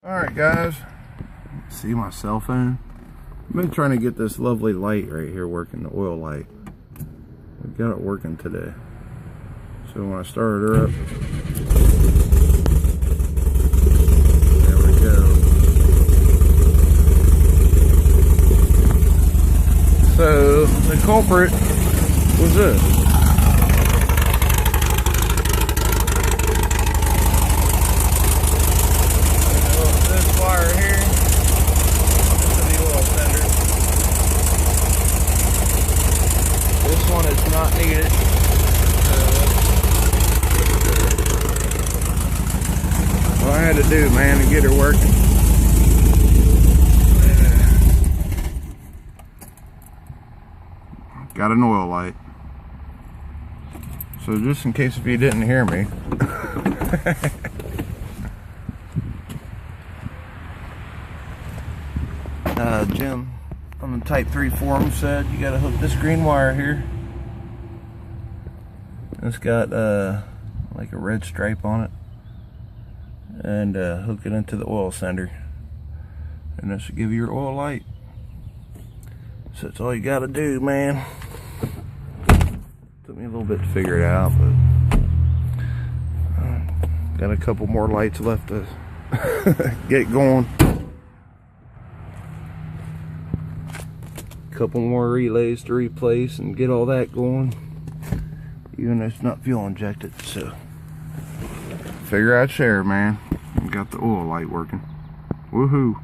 Alright guys, see my cell phone? I've been trying to get this lovely light right here working, the oil light. We got it working today. So when I started her up, there we go. So the culprit was this. Not needed. What I had to do, man, to get her working. Got an oil light. So just in case if you didn't hear me. Jim on the Type 3 forum said you gotta hook this green wire here. It's got like a red stripe on it, and hook it into the oil sender, and this will give you your oil light. So that's all you gotta do, man. Took me a little bit to figure it out, but got a couple more lights left to get going. Couple more relays to replace and get all that going. Even though it's not fuel injected, so figure I'd share, man. Got the oil light working. Woohoo!